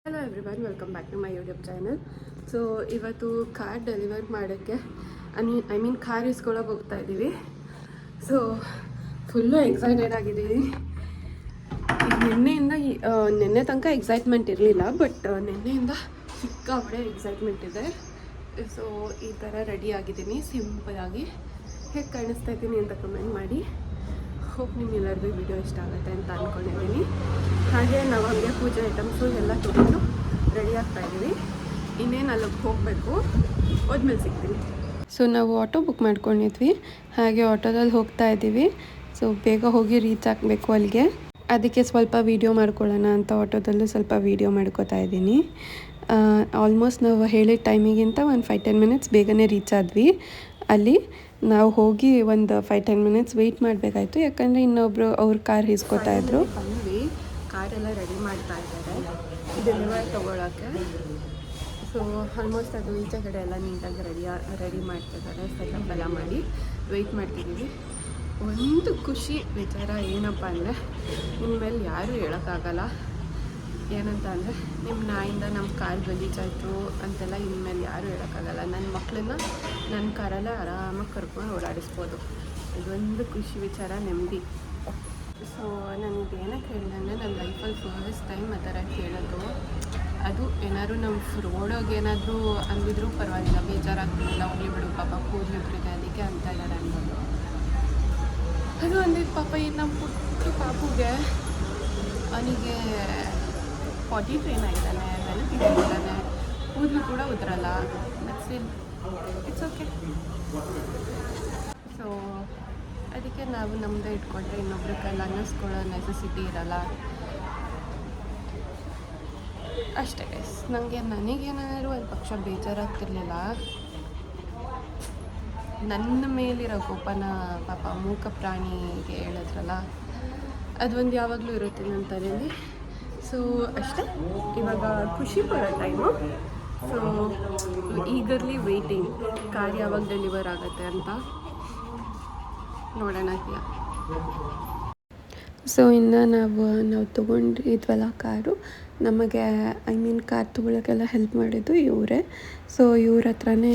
Hello everyone, welcome back to my YouTube channel. So ಇವತ್ತು car deliver ಮಾಡೋಕ್ಕೆ I mean car ಇಸ್ಕೊಳಕ್ಕೆ ಹೋಗ್ತಾ ಇದ್ದೀವಿ. ಸೊ ಫುಲ್ಲು ಎಕ್ಸೈಟೆಡ್ ಆಗಿದ್ದೀವಿ. ನಿನ್ನೆ ತನಕ ಎಕ್ಸೈಟ್ಮೆಂಟ್ ಇರಲಿಲ್ಲ, ಬಟ್ ನಿನ್ನೆಯಿಂದ ಸಿಕ್ಕಾಪಟ್ಟೆ ಎಕ್ಸೈಟ್ಮೆಂಟ್ ಇದೆ. ಸೊ ಈ ಥರ ರೆಡಿ ಆಗಿದ್ದೀನಿ ಸಿಂಪಲಾಗಿ. ಹೇಗೆ ಕಾಣಿಸ್ತಾ ಇದ್ದೀನಿ ಅಂತ ಕಮೆಂಟ್ ಮಾಡಿ. ಹೋಪ್ ನಿಮ್ಗೆಲ್ಲರಿಗೂ ವಿಡಿಯೋ ಇಷ್ಟ ಆಗುತ್ತೆ ಅಂತ ಅಂದ್ಕೊಂಡಿದ್ದೀನಿ. ಹಾಗೆ ನಾವು ಹಾಗೆ ಪೂಜೆ ಐಟಮ್ಸು ಎಲ್ಲ ತೊಗೊಂಡು ರೆಡಿ ಆಗ್ತಾಯಿದ್ದೀವಿ. ಇನ್ನೇನು ಅಲ್ಲಿಗೆ ಹೋಗಬೇಕು, ಹೋದ್ಮೇಲೆ ಸಿಗ್ತೀನಿ. ಸೊ ನಾವು ಆಟೋ ಬುಕ್ ಮಾಡ್ಕೊಂಡಿದ್ವಿ, ಹಾಗೆ ಆಟೋದಲ್ಲಿ ಹೋಗ್ತಾ ಇದ್ದೀವಿ. ಸೊ ಬೇಗ ಹೋಗಿ ರೀಚ್ ಆಗಬೇಕು ಅಲ್ಲಿಗೆ. ಅದಕ್ಕೆ ಸ್ವಲ್ಪ ವೀಡಿಯೋ ಮಾಡ್ಕೊಳ್ಳೋಣ ಅಂತ ಆಟೋದಲ್ಲೂ ಸ್ವಲ್ಪ ವೀಡಿಯೋ ಮಾಡ್ಕೋತಾ ಇದ್ದೀನಿ. ಆಲ್ಮೋಸ್ಟ್ ನಾವು ಹೇಳಿದ ಟೈಮಿಗಿಂತ ಒಂದು 5-10 ಮಿನಿಟ್ಸ್ ಬೇಗನೆ ರೀಚ್ ಆದ್ವಿ. ಅಲ್ಲಿ ನಾವು ಹೋಗಿ ಒಂದು 5-10 ಮಿನಿಟ್ಸ್ ವೆಯ್ಟ್ ಮಾಡಬೇಕಾಯ್ತು, ಯಾಕಂದರೆ ಇನ್ನೊಬ್ಬರು ಅವ್ರ ಕಾರ್ ಇಸ್ಕೊತಾ ಇದ್ರು. ಬಂದ್ವಿ, ಕಾರೆಲ್ಲ ರೆಡಿ ಮಾಡ್ತಾ ಇದ್ದಾರೆ ಡೆಲಿವರಿ ತೊಗೊಳಕ್ಕೆ. ಸೊ ಆಲ್ಮೋಸ್ಟ್ ಅದು ಈಚೆ ಕಡೆ ಎಲ್ಲ ನೀಟಾಗಿ ರೆಡಿ ಮಾಡ್ತಿದ್ದಾರೆ. ಸೆಟಪ್ ಎಲ್ಲ ಮಾಡಿ ವೆಯ್ಟ್ ಮಾಡ್ತಿದ್ದೀವಿ. ಒಂದು ಖುಷಿ ವಿಚಾರ ಏನಪ್ಪ ಅಂದರೆ, ಇನ್ಮೇಲೆ ಯಾರೂ ಹೇಳೋಕ್ಕಾಗಲ್ಲ. ಏನಂತ ಅಂದರೆ, ನಿಮ್ಮ ನಾಯಿಂದ ನಮ್ಮ ಕಾರ್ ಗಲೀಜಾಯಿತು ಅಂತೆಲ್ಲ ಇನ್ಮೇಲೆ ಯಾರೂ ಹೇಳೋಕ್ಕಾಗಲ್ಲ. ನನ್ನ ಮಕ್ಕಳನ್ನ ನನ್ನ ಕಾರಲ್ಲೇ ಆರಾಮಾಗಿ ಕರ್ಕೊಂಡು ಓಡಾಡಿಸ್ಬೋದು. ಇದೊಂದು ಖುಷಿ ವಿಚಾರ, ನೆಮ್ಮದಿ. ಸೊ ನಾನು ಇದೇನಕ್ಕೆ ಹೇಳಿದೆ ಅಂದರೆ, ನನ್ನ ಲೈಫಲ್ಲಿ ಫಸ್ಟ್ ಟೈಮ್ ಆ ಥರ ಕೇಳೋದು. ಅದು ಏನಾದ್ರು ನಮ್ಮ ರೋಡೋಗಿ ಏನಾದರೂ ಅಂದಿದ್ರೂ ಪರವಾಗಿಲ್ಲ, ಬೇಜಾರಾಗ್ತಿಲ್ಲ. ಹೋಗ್ಲಿ ಬಿಡು ಪಾಪ, ಕೂದಲಿಬ್ರಿಗೆ ಅದಕ್ಕೆ ಅಂತ ಇದ್ದಾರೆ ಅನ್ಬೋದು. ಅದು ಅಂದಿದ್ದು ಪಾಪ ಈ ನಮ್ಮ ಪುಟ್ಟ ಪಾಪುಗೆ, ಅವನಿಗೆ ಪಾಟಿ ಟ್ರೈನ್ ಆಗಿದ್ದಾನೆ, ನೆನಪಿದ್ದಾನೆ, ಕೂದಲು ಕೂಡ ಉದ್ರಲ್ಲ. It's okay. ಸೊ ಅದಕ್ಕೆ ನಾವು ನಮ್ಮದೇ ಇಟ್ಕೊಂಡ್ರೆ ಇನ್ನೊಬ್ರ ಕೈಲಿ ಅನ್ನಿಸ್ಕೊಳ್ಳೋ ನೆಸೆಸಿಟಿ ಇರಲ್ಲ ಅಷ್ಟೇ ಗೈಸ್. ನನಗೇನಾದ್ರು ಒಂದು ಪಕ್ಷ ಬೇಜಾರಾಗ್ತಿರ್ಲಿಲ್ಲ. ನನ್ನ ಮೇಲಿರೋ ಕೋಪನ ಪಾಪ ಮೂಕ ಪ್ರಾಣಿಗೆ ಹೇಳಿದ್ರಲ್ಲ, ಅದೊಂದು ಯಾವಾಗಲೂ ಇರುತ್ತೆ ನನ್ನ ತಲೆಯಲ್ಲಿ. ಸೊ ಅಷ್ಟೇ, ಇವಾಗ ಖುಷಿ ಪಡೋ time. So eagerly waiting, car ಯಾವಾಗ ಡೆಲಿವರ್ ಆಗುತ್ತೆ ಅಂತ ನೋಡೋಣ. ಸೊ ಇನ್ನು ನಾವು ತೊಗೊಂಡಿದ್ವಲ್ಲ ಕಾರು, ನಮಗೆ ಕಾರ್ ತೊಗೊಳಕ್ಕೆಲ್ಲ ಹೆಲ್ಪ್ ಮಾಡಿದ್ದು ಇವರೇ. ಸೊ ಇವ್ರ ಹತ್ರನೇ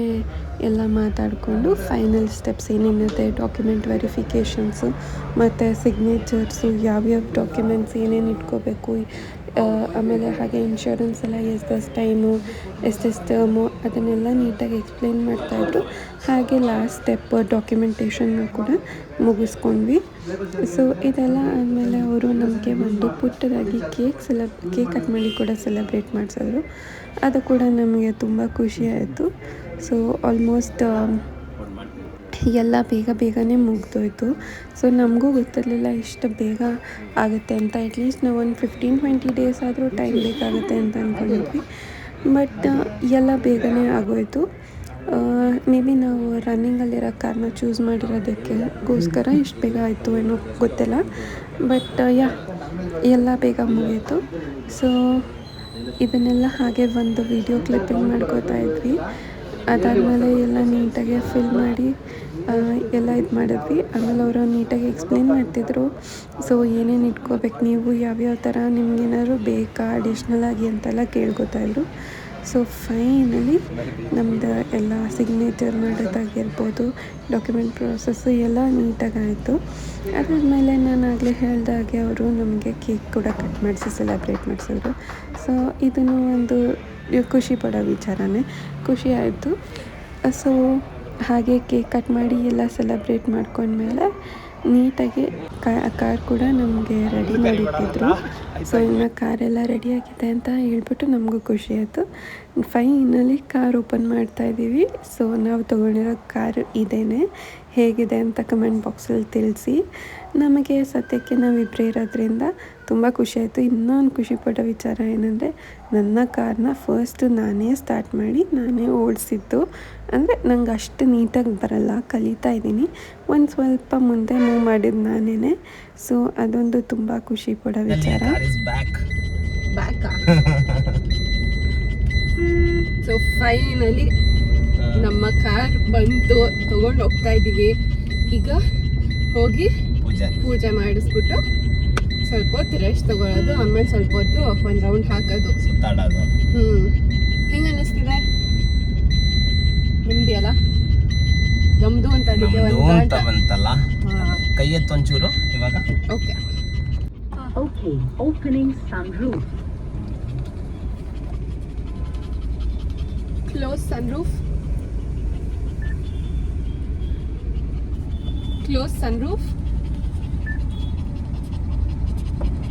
ಎಲ್ಲ ಮಾತಾಡಿಕೊಂಡು ಫೈನಲ್ ಸ್ಟೆಪ್ಸ್ ಏನೇನಿದೆ, ಡಾಕ್ಯುಮೆಂಟ್ ವೆರಿಫಿಕೇಷನ್ಸು ಮತ್ತು ಸಿಗ್ನೇಚರ್ಸು, ಯಾವ್ಯಾವ ಡಾಕ್ಯುಮೆಂಟ್ಸ್ ಏನೇನು ಇಟ್ಕೋಬೇಕು, ಆಮೇಲೆ ಹಾಗೆ ಇನ್ಶೂರೆನ್ಸ್ ಎಲ್ಲ ಎಷ್ಟೆಷ್ಟು ಟೈಮು, ಎಷ್ಟೆಷ್ಟು ಟರ್ಮು, ಅದನ್ನೆಲ್ಲ ನೀಟಾಗಿ ಎಕ್ಸ್ಪ್ಲೈನ್ ಮಾಡ್ತಾಯಿದ್ರು. ಹಾಗೆ ಲಾಸ್ಟ್ ಸ್ಟೆಪ್ ಡಾಕ್ಯುಮೆಂಟೇಷನ್ನ ಕೂಡ ಮುಗಿಸ್ಕೊಂಡ್ವಿ. ಸೊ ಇದೆಲ್ಲ ಆದಮೇಲೆ ಅವರು ನಮಗೆ ಒಂದು ಪುಟ್ಟದಾಗಿ ಕೇಕ್ ಕಟ್ ಮಾಡಿ ಕೂಡ ಸೆಲೆಬ್ರೇಟ್ ಮಾಡಿಸಿದ್ರು. ಅದು ಕೂಡ ನಮಗೆ ತುಂಬ ಖುಷಿ ಆಯಿತು. ಸೊ ಆಲ್ಮೋಸ್ಟ್ ಎಲ್ಲ ಬೇಗನೆ ಮುಗ್ದೋಯ್ತು. ಸೊ ನಮಗೂ ಗೊತ್ತಿರಲಿಲ್ಲ ಇಷ್ಟು ಬೇಗ ಆಗುತ್ತೆ ಅಂತ. ಅಟ್ಲೀಸ್ಟ್ ನಾವು ಒಂದು 15-20 ಡೇಸ್ ಆದರೂ ಟೈಮ್ ಬೇಕಾಗುತ್ತೆ ಅಂತ ಅಂದ್ಕೊಂಡಿದ್ವಿ. ಬಟ್ ಎಲ್ಲ ಬೇಗನೆ ಆಗೋಯಿತು. ಮೇ ಬಿ ನಾವು ರನ್ನಿಂಗಲ್ಲಿರೋ ಕಾರ್ನ ಚೂಸ್ ಮಾಡಿರೋದಕ್ಕೋಸ್ಕರ ಇಷ್ಟು ಬೇಗ ಆಯಿತು ಏನೋ ಗೊತ್ತಿಲ್ಲ. ಬಟ್ ಎಲ್ಲ ಬೇಗ ಮುಗೀತು. ಸೊ ಇದನ್ನೆಲ್ಲ ಹಾಗೆ ಒಂದು ವಿಡಿಯೋ ಕ್ಲಿಪ್ಪಿಂಗ್ ಮಾಡ್ಕೋತಾ ಇದ್ವಿ. ಅದಾದಮೇಲೆ ಎಲ್ಲ ನೀಟಾಗಿ ಫಿಲ್ ಮಾಡಿ ಎಲ್ಲ ಇದು ಮಾಡಿದ್ವಿ. ಆಮೇಲೆ ಅವರು ನೀಟಾಗಿ ಎಕ್ಸ್ಪ್ಲೇನ್ ಮಾಡ್ತಿದ್ರು. ಸೊ ಏನೇನು ಇಟ್ಕೋಬೇಕು, ನೀವು ಯಾವ್ಯಾವ ಥರ ನಿಮ್ಗೇನಾದ್ರು ಬೇಕಾ ಅಡಿಷ್ನಲ್ ಆಗಿ ಅಂತೆಲ್ಲ ಕೇಳ್ಕೊತಾಯಿದ್ರು. ಸೊ ಫೈನಲಿ ನಮ್ಮದು ಎಲ್ಲ ಸಿಗ್ನೇಚರ್ ಮಾಡೋದಾಗಿರ್ಬೋದು, ಡಾಕ್ಯುಮೆಂಟ್ ಪ್ರೋಸೆಸ್ಸು ಎಲ್ಲ ನೀಟಾಗಾಯಿತು. ಅದಾದಮೇಲೆ ನಾನು ಆಗಲೇ ಹೇಳಿದಾಗೆ ಅವರು ನಮಗೆ ಕೇಕ್ ಕೂಡ ಕಟ್ ಮಾಡಿಸಿ ಸೆಲೆಬ್ರೇಟ್ ಮಾಡಿಸಿದ್ರು. ಸೊ ಇದನ್ನು ಒಂದು ಖುಷಿ ಪಡೋ ವಿಚಾರನೇ, ಖುಷಿ ಆಯಿತು. ಸೊ ಹಾಗೆ ಕೇಕ್ ಕಟ್ ಮಾಡಿ ಎಲ್ಲ ಸೆಲೆಬ್ರೇಟ್ ಮಾಡ್ಕೊಂಡ್ಮೇಲೆ ನೀಟಾಗಿ ಕಾರ್ ಕೂಡ ನಮಗೆ ರೆಡಿ ಮಾಡಿಟ್ಟಿದ್ರು. ಸೊ ಇನ್ನು ಕಾರೆಲ್ಲ ರೆಡಿಯಾಗಿದೆ ಅಂತ ಹೇಳ್ಬಿಟ್ಟು ನಮಗೂ ಖುಷಿ ಆಯಿತು. ಫೈನಲಿ ಕಾರ್ ಓಪನ್ ಮಾಡ್ತಾಯಿದ್ದೀವಿ. ಸೊ ನಾವು ತೊಗೊಂಡಿರೋ ಕಾರ್ ಇದೇನೆ. ಹೇಗಿದೆ ಅಂತ ಕಮೆಂಟ್ ಬಾಕ್ಸಲ್ಲಿ ತಿಳಿಸಿ. ನಮಗೆ ಸದ್ಯಕ್ಕೆ ನಾವಿಬ್ಬರೇ ಇರೋದ್ರಿಂದ ತುಂಬ ಖುಷಿಯಾಯಿತು. ಇನ್ನೊಂದು ಖುಷಿ ಪಡೋ ವಿಚಾರ ಏನಂದರೆ, ನನ್ನ ಕಾರ್ನ ಫಸ್ಟ್ ನಾನೇ ಸ್ಟಾರ್ಟ್ ಮಾಡಿ ನಾನೇ ಓಡಿಸಿದ್ದು. ಅಂದರೆ ನಂಗೆ ಅಷ್ಟು ನೀಟಾಗಿ ಬರಲ್ಲ, ಕಲಿತಾ ಇದ್ದೀನಿ. ಒಂದು ಸ್ವಲ್ಪ ಮುಂದೆ ಮೂವ್ ಮಾಡಿದ್ದು ನಾನೇ. ಸೊ ಅದೊಂದು ತುಂಬ ಖುಷಿ ಪಡೋ ವಿಚಾರ. ಸೊ ಫೈನಲಿ ನಮ್ಮ ಕಾರ್ ಬಂತು, ತೊಗೊಂಡು ಹೋಗ್ತಾ ಇದ್ದೀವಿ. ಈಗ ಹೋಗಿ ಪೂಜೆ ಮಾಡಿಸ್ಬಿಟ್ಟು ಸ್ವಲ್ಪ ಹೊತ್ತು ರೆಸ್ಟ್ ತಗೊಳ್ಳೋದು, ಆಮೇಲೆ ಸ್ವಲ್ಪ ಹೊತ್ತು ಒಂದು ರೌಂಡ್ ಹಾಕೋದು, ಸುತ್ತಾಡೋದು. ಹೆಂಗ ಅನ್ನಿಸ್ತಿದೆ ನಿಮ್ದಿ ಅಲ್ಲ? ನಮ್ದು ಅಂತ ಅದಕ್ಕೆ ಅಂತ ಬಂತಲ್ಲ, ಕೈ ಎತ್ತು ಒಂಚೂರು ಇವಾಗ. Okay Okay, opening sunroof. Close sunroof. Close sunroof.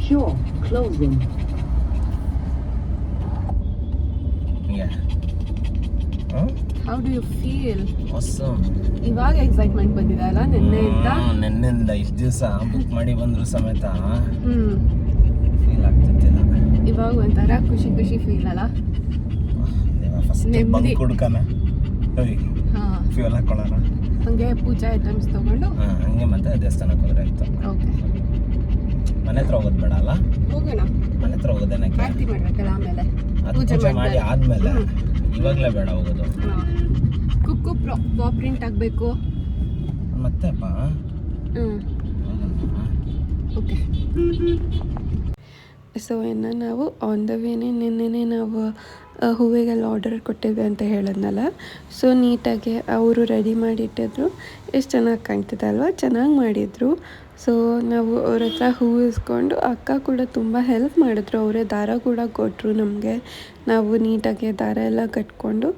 Sure, closing. Yeah. How do you feel? Awesome. ಇವಾಗ ಎಕ್ಸೈಟ್ಮೆಂಟ್ ಬಂದಿದೆ ಅಲ್ಲ ನೆನ್ನೆಯಿಂದ ಇಷ್ಟು ದಿವಸ ಬುಕ್ ಮಾಡಿ ಬಂದ್ರು ಸಮೇತ ಫೀಲ್ ಆಗ್ತಿದ್ದಿಲ್ಲ. ಇವಾಗ ಒಂಥರ ಖುಷಿ ಖುಷಿ ಫೀಲ್ ಅಲ್ಲ? ಬಂಕ್ ಕುಡ್ಕನ ಫ್ಯೂಲ್ ಹಾಕೊಳ್ಳೋಣ, ಹಂಗೆ ಪೂಜಾ ಐಟಮ್ಸ್ ತಗೊಂಡು ಹಂಗೆ ಮತ್ತೆ ದೇವಸ್ಥಾನಕ್ಕೆ ಹೋದ್ರೆ ಆಯ್ತು. ಓಕೆ, ಮನೆ ಹತ್ರ ಹೋಗೋದು ಬೇಡ ಅಲ್ಲ? ಹೋಗೋಣ. ಮನೆ ಹತ್ರ ಹೋಗೋದೇನಕ್ಕೆ? ಆರತಿ ಮಾಡ್ಬೇಕಲ್ಲ ಆಮೇಲೆ, ಪೂಜೆ ಮಾಡಿ ಆದ್ಮೇಲೆ. ಇವಾಗಲೇ ಬೇಡ ಹೋಗೋದು. ಕುಕ್ಕು ಪ್ರಿಂಟ್ ಆಗಬೇಕು ಮತ್ತೆಪ್ಪ. ಓಕೆ. ಸೊ ಇನ್ನು ನಾವು ಆನ್ ದ ವೇನೆ ನಿನ್ನೆ ನಾವು ಹೂವಿಗೆಲ್ಲ ಆರ್ಡರ್ ಕೊಟ್ಟಿದ್ವಿ ಅಂತ ಹೇಳಿದ್ನಲ್ಲ. ಸೊ ನೀಟಾಗಿ ಅವರು ರೆಡಿ ಮಾಡಿಟ್ಟಿದ್ರು. ಎಷ್ಟು ಚೆನ್ನಾಗಿ ಕಾಣ್ತಿದೆ ಅಲ್ವಾ? ಚೆನ್ನಾಗಿ ಮಾಡಿದರು. ಸೊ ನಾವು ಅವ್ರ ಹತ್ರ ಹೂವು ಇಸ್ಕೊಂಡು, ಅಕ್ಕ ಕೂಡ ತುಂಬ ಹೆಲ್ಪ್ ಮಾಡಿದ್ರು. ಅವರೇ ದಾರ ಕೂಡ ಕೊಟ್ಟರು ನಮಗೆ. ನಾವು ನೀಟಾಗಿ ದಾರ ಎಲ್ಲ ಕಟ್ಕೊಂಡು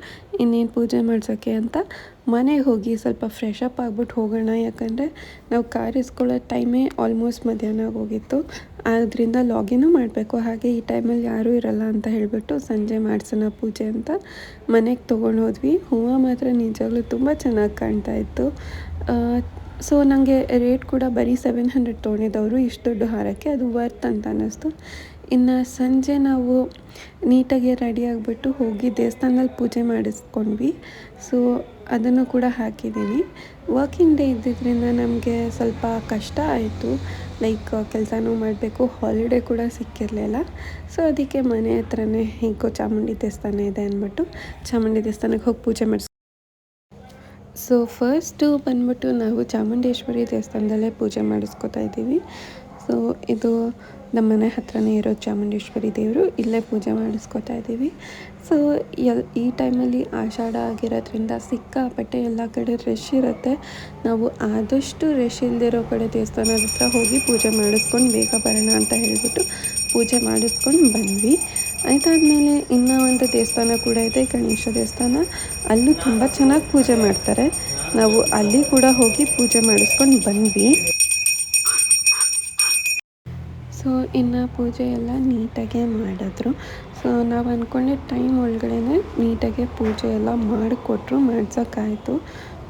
ಇನ್ನೇನು ಪೂಜೆ ಮಾಡ್ಸೋಕ್ಕೆ ಅಂತ ಮನೆಗೆ ಹೋಗಿ ಸ್ವಲ್ಪ ಫ್ರೆಶ್ ಅಪ್ ಆಗ್ಬಿಟ್ಟು ಹೋಗೋಣ. ಯಾಕಂದರೆ ನಾವು ಕಾರ್ ಇಸ್ಕೊಳ್ಳೋ ಟೈಮೇ ಆಲ್ಮೋಸ್ಟ್ ಮಧ್ಯಾಹ್ನ ಹೋಗಿತ್ತು. ಆದ್ದರಿಂದ ಲಾಗಿನೂ ಮಾಡಬೇಕು. ಹಾಗೆ ಈ ಟೈಮಲ್ಲಿ ಯಾರೂ ಇರಲ್ಲ ಅಂತ ಹೇಳಿಬಿಟ್ಟು ಸಂಜೆ ಮಾಡಿಸೋಣ ಪೂಜೆ ಅಂತ ಮನೆಗೆ ತೊಗೊಂಡು ಹೋದ್ವಿ. ಹೂವು ಮಾತ್ರ ನಿಜವಾಗ್ಲೂ ತುಂಬ ಚೆನ್ನಾಗಿ ಕಾಣ್ತಾಯಿತ್ತು. ಸೊ ನನಗೆ ರೇಟ್ ಕೂಡ ಬರೀ 700 ತೊಗೊಂಡಿದ್ದವರು ಇಷ್ಟು ದೊಡ್ಡ ಹಾರಕ್ಕೆ. ಅದು ವರ್ತ್ ಅಂತ ಅನ್ನಿಸ್ತು. ಇನ್ನು ಸಂಜೆ ನಾವು ನೀಟಾಗಿ ರೆಡಿ ಆಗಿಬಿಟ್ಟು ಹೋಗಿ ದೇವಸ್ಥಾನದಲ್ಲಿ ಪೂಜೆ ಮಾಡಿಸ್ಕೊಂಡ್ವಿ. ಸೊ ಅದನ್ನು ಕೂಡ ಹಾಕಿದ್ದೀನಿ. ವರ್ಕಿಂಗ್ ಡೇ ಇದ್ದಿದ್ದರಿಂದ ನಮಗೆ ಸ್ವಲ್ಪ ಕಷ್ಟ ಆಯಿತು. ಲೈಕ್ ಕೆಲಸನೂ ಮಾಡಬೇಕು, ಹಾಲಿಡೇ ಕೂಡ ಸಿಕ್ಕಿರಲಿಲ್ಲ. ಸೊ ಅದಕ್ಕೆ ಮನೆ ಹತ್ರನೇ ಹೀಗೋ ಚಾಮುಂಡಿ ದೇವಸ್ಥಾನ ಇದೆ ಅಂದ್ಬಿಟ್ಟು ಚಾಮುಂಡಿ ದೇವಸ್ಥಾನಕ್ಕೆ ಹೋಗಿ ಪೂಜೆ ಮಾಡಿಸ್. ಸೊ ಫಸ್ಟು ಬಂದ್ಬಿಟ್ಟು ನಾವು ಚಾಮುಂಡೇಶ್ವರಿ ದೇವಸ್ಥಾನದಲ್ಲೇ ಪೂಜೆ ಮಾಡಿಸ್ಕೊತಾ ಇದ್ದೀವಿ. ಸೊ ಇದು ನಮ್ಮ ಮನೆ ಹತ್ರನೇ ಇರೋ ಚಾಮುಂಡೇಶ್ವರಿ ದೇವರು, ಇಲ್ಲೇ ಪೂಜೆ ಮಾಡಿಸ್ಕೊತಾ ಇದ್ದೀವಿ. ಸೊ ಈ ಟೈಮಲ್ಲಿ ಆಷಾಢ ಆಗಿರೋದ್ರಿಂದ ಸಿಕ್ಕಾಪಟ್ಟೆ ಎಲ್ಲ ಕಡೆ ರಶ್ ಇರುತ್ತೆ. ನಾವು ಆದಷ್ಟು ರಶ್ ಇಲ್ಲದಿರೋ ಕಡೆ ದೇವಸ್ಥಾನದ ಹತ್ರ ಹೋಗಿ ಪೂಜೆ ಮಾಡಿಸ್ಕೊಂಡು ಬೇಗ ಬರೋಣ ಅಂತ ಹೇಳಿಬಿಟ್ಟು ಪೂಜೆ ಮಾಡಿಸ್ಕೊಂಡು ಬಂದ್ವಿ. ಅದಾದಮೇಲೆ ಇನ್ನೂ ಒಂದು ದೇವಸ್ಥಾನ ಕೂಡ ಇದೆ, ಗಣೇಶ ದೇವಸ್ಥಾನ. ಅಲ್ಲೂ ತುಂಬ ಚೆನ್ನಾಗಿ ಪೂಜೆ ಮಾಡ್ತಾರೆ. ನಾವು ಅಲ್ಲಿ ಕೂಡ ಹೋಗಿ ಪೂಜೆ ಮಾಡಿಸ್ಕೊಂಡು ಬಂದ್ವಿ. ಸೊ ಇನ್ನು ಪೂಜೆ ಎಲ್ಲ ನೀಟಾಗೆ ಮಾಡಿದ್ರು. ಸೊ ನಾವು ಅಂದ್ಕೊಂಡಿದ್ದ ಟೈಮ್ ಒಳಗಡೆ ನೀಟಾಗೆ ಪೂಜೆ ಎಲ್ಲ ಮಾಡಿಕೊಟ್ರು, ಮಾಡ್ಸೋಕ್ಕಾಯಿತು.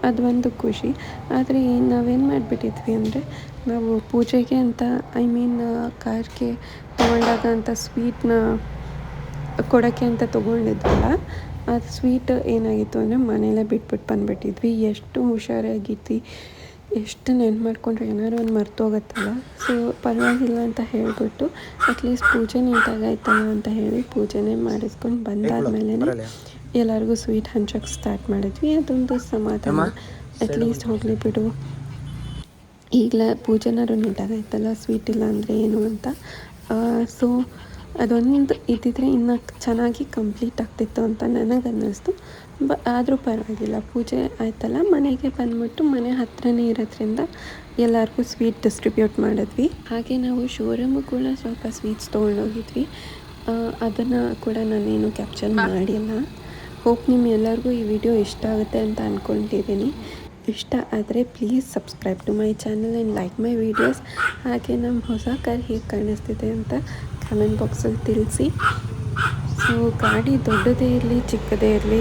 ಅದು ಒಂದು ಖುಷಿ. ಆದರೆ ನಾವೇನು ಮಾಡಿಬಿಟ್ಟಿದ್ವಿ ಅಂದರೆ, ನಾವು ಪೂಜೆಗೆ ಅಂತ ಕಾರ್ಗೆ ತೊಗೊಂಡಾಗ ಅಂತ ಸ್ವೀಟ್ನ ಕೊಡೋಕ್ಕೆ ಅಂತ ತೊಗೊಂಡಿದ್ವಲ್ಲ, ಅದು ಸ್ವೀಟ್ ಏನಾಗಿತ್ತು ಅಂದರೆ ಮನೇಲೇ ಬಿಟ್ಬಿಟ್ಟು ಬಂದುಬಿಟ್ಟಿದ್ವಿ. ಎಷ್ಟು ಹುಷಾರಾಗಿತ್ತು, ಎಷ್ಟು ನೆನ್ಪು ಮಾಡಿಕೊಂಡ್ರೆ ಏನಾದ್ರು ಒಂದು ಮರ್ತೋಗುತ್ತಲ್ಲ. ಸೊ ಪರವಾಗಿಲ್ಲ ಅಂತ ಹೇಳಿಬಿಟ್ಟು ಅಟ್ಲೀಸ್ಟ್ ಪೂಜೆ ನೀಟಾಗಾಯ್ತಲ್ಲ ಅಂತ ಹೇಳಿ ಪೂಜೆನೇ ಮಾಡಿಸ್ಕೊಂಡು ಬಂದಾದಮೇಲೆ ಎಲ್ಲರಿಗೂ ಸ್ವೀಟ್ ಹಂಚೋಕ್ಕೆ ಸ್ಟಾರ್ಟ್ ಮಾಡಿದ್ವಿ. ಅದೊಂದು ಸಮಾಧಾನ. ಅಟ್ಲೀಸ್ಟ್ ಹೋಗಲಿ ಬಿಡು, ಈಗಲೇ ಪೂಜೆನಾದ್ರು ನೀಟಾಗಾಯ್ತಲ್ಲ, ಸ್ವೀಟ್ ಇಲ್ಲ ಅಂದರೆ ಏನು ಅಂತ. ಸೊ ಅದೊಂದು ಇದ್ದಿದ್ರೆ ಇನ್ನೂ ಚೆನ್ನಾಗಿ ಕಂಪ್ಲೀಟ್ ಆಗ್ತಿತ್ತು ಅಂತ ನನಗೆ ಅನ್ನಿಸ್ತು. ಆದರೂ ಪರವಾಗಿಲ್ಲ, ಪೂಜೆ ಆಯ್ತಲ್ಲ. ಮನೆಗೆ ಬಂದುಬಿಟ್ಟು ಮನೆ ಹತ್ರನೇ ಇರೋದ್ರಿಂದ ಎಲ್ಲರಿಗೂ ಸ್ವೀಟ್ ಡಿಸ್ಟ್ರಿಬ್ಯೂಟ್ ಮಾಡಿದ್ವಿ. ಹಾಗೆ ನಾವು ಶೋರೂಮು ಕೂಡ ಸ್ವಲ್ಪ ಸ್ವೀಟ್ಸ್ ತೊಗೊಂಡೋಗಿದ್ವಿ. ಅದನ್ನು ಕೂಡ ನಾನೇನು ಕ್ಯಾಪ್ಚರ್ ಮಾಡಿಲ್ಲ. ಹೋಪ್ ನಿಮ್ಮೆಲ್ಲರಿಗೂ ಈ ವಿಡಿಯೋ ಇಷ್ಟ ಆಗುತ್ತೆ ಅಂತ ಅಂದ್ಕೊಂಡಿದ್ದೀನಿ. ಇಷ್ಟ ಆದರೆ please subscribe to my channel and like my videos. ಹಾಗೆ ನಮ್ಮ ಹೊಸ ಕಾರ್ ಹೇಗೆ ಕಾಣಿಸ್ತಿದೆ ಅಂತ ಕಮೆಂಟ್ ಬಾಕ್ಸಲ್ಲಿ ತಿಳಿಸಿ. ಸೊ ಗಾಡಿ ದೊಡ್ಡದೇ ಇರಲಿ ಚಿಕ್ಕದೇ ಇರಲಿ,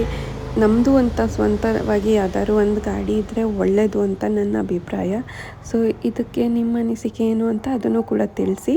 ನಮ್ಮದು ಅಂತ ಸ್ವಂತವಾಗಿ ಯಾವ್ದಾದ್ರು ಒಂದು ಗಾಡಿ ಇದ್ದರೆ ಒಳ್ಳೆಯದು ಅಂತ ನನ್ನ ಅಭಿಪ್ರಾಯ. ಸೊ ಇದಕ್ಕೆ ನಿಮ್ಮ ಅನಿಸಿಕೆ ಏನು ಅಂತ ಅದನ್ನು ಕೂಡ ತಿಳಿಸಿ.